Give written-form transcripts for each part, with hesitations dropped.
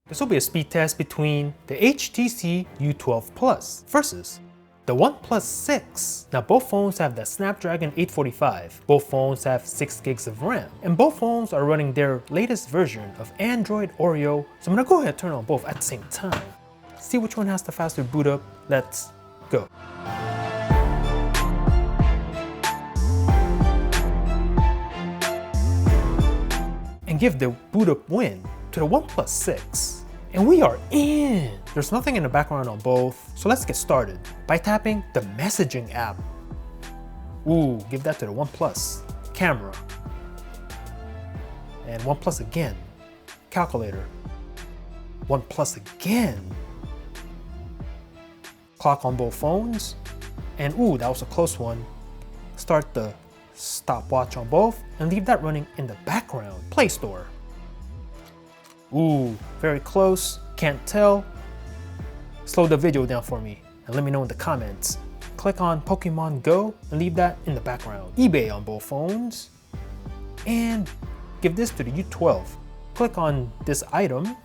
This will be a speed test between the HTC U12 Plus versus the OnePlus 6. Now both phones have the Snapdragon 845, both phones have 6 gigs of RAM, and both phones are running their latest version of Android Oreo, so I'm gonna go ahead and turn on both at the same time. See which one has the faster boot up. Let's go. And give the boot up win to the OnePlus 6. And we are in! There's nothing in the background on both, so let's get started by tapping the messaging app. Ooh, give that to the OnePlus. Camera. And OnePlus again. Calculator. OnePlus again. Clock on both phones. And ooh, that was a close one. Start the stopwatch on both and leave that running in the background. Play Store. Ooh, very close, can't tell. Slow the video down for me and let me know in the comments. Click on Pokemon Go and leave that in the background. eBay on both phones. And give this to the U12. Click on this item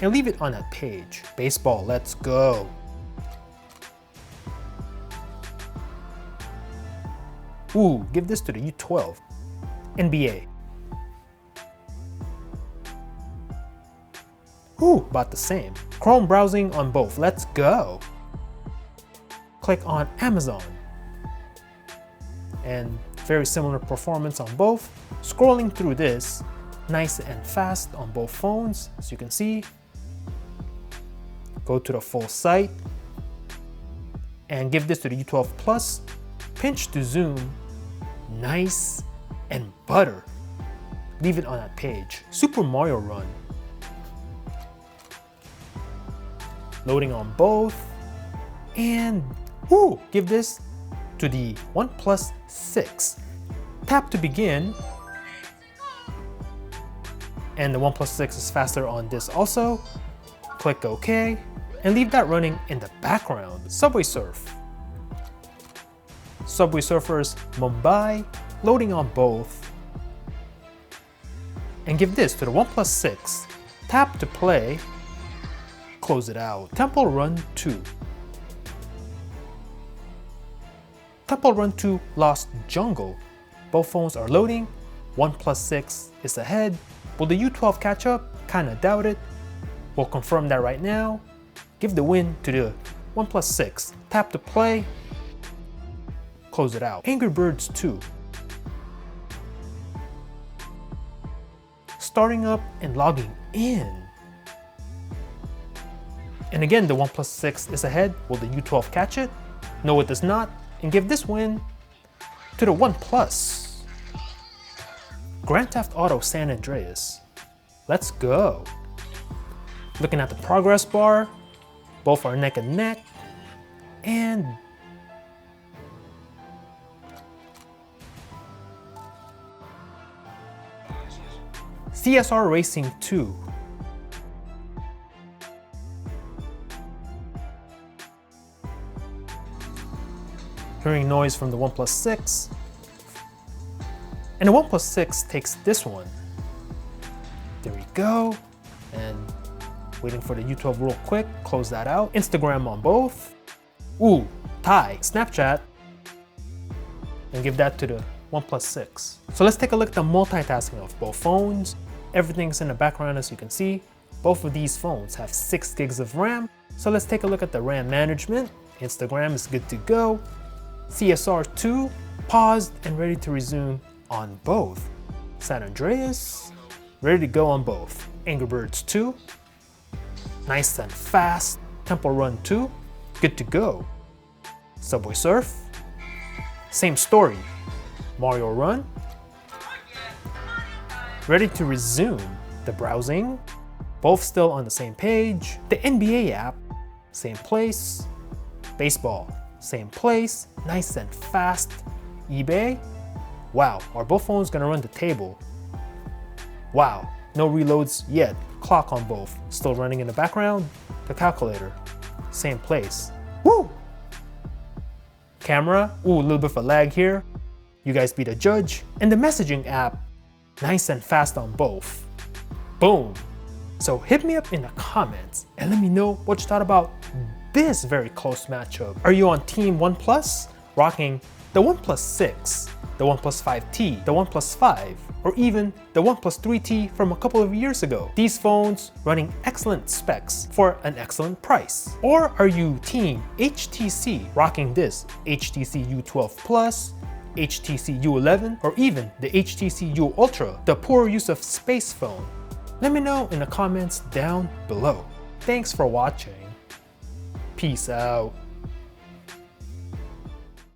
and leave it on that page. Baseball, let's go. Ooh, give this to the U12. NBA. Ooh, about the same. Chrome browsing on both, let's go. Click on Amazon. And very similar performance on both. Scrolling through this, nice and fast on both phones, as you can see. Go to the full site. And give this to the U12 Plus. Pinch to zoom, nice and butter. Leave it on that page. Super Mario Run. Loading on both, and ooh, give this to the OnePlus 6. Tap to begin, and the OnePlus 6 is faster on this also. Click OK, and leave that running in the background. Subway Surf. Subway Surfers Mumbai, loading on both, and give this to the OnePlus 6. Tap to play. Close it out. Temple Run 2. Temple Run 2 Lost Jungle. Both phones are loading. OnePlus 6 is ahead. Will the U12 catch up? Kinda doubt it. We'll confirm that right now. Give the win to the OnePlus 6. Tap to play. Close it out. Angry Birds 2. Starting up and logging in. And again, the OnePlus 6 is ahead. Will the U12 catch it? No, it does not. And give this win to the OnePlus. Grand Theft Auto San Andreas. Let's go. Looking at the progress bar, both are neck and neck. And CSR Racing 2. Hearing noise from the OnePlus 6. And the OnePlus 6 takes this one. There we go. And waiting for the U12 real quick. Close that out. Instagram on both. Ooh, tie. Snapchat. And give that to the OnePlus 6. So let's take a look at the multitasking of both phones. Everything's in the background as you can see. Both of these phones have 6 gigs of RAM. So let's take a look at the RAM management. Instagram is good to go. CSR 2, paused and ready to resume on both. San Andreas, ready to go on both. Angry Birds 2, nice and fast. Temple Run 2, good to go. Subway Surf, same story. Mario Run, ready to resume. The browsing, both still on the same page. The NBA app, same place. Baseball, same place, nice and fast. eBay, wow, are both phones gonna run the table? Wow, no reloads yet. Clock on both, still running in the background. The calculator, same place. Woo! Camera, ooh, a little bit of a lag here. You guys be the judge. And the messaging app, nice and fast on both. Boom. So hit me up in the comments and let me know what you thought about this very close matchup. Are you on Team OnePlus, rocking the OnePlus 6, the OnePlus 5T, the OnePlus 5, or even the OnePlus 3T from a couple of years ago? These phones running excellent specs for an excellent price. Or are you Team HTC, rocking this HTC U12 Plus, HTC U11, or even the HTC U Ultra, the poor use of space phone? Let me know in the comments down below. Thanks for watching. Peace out.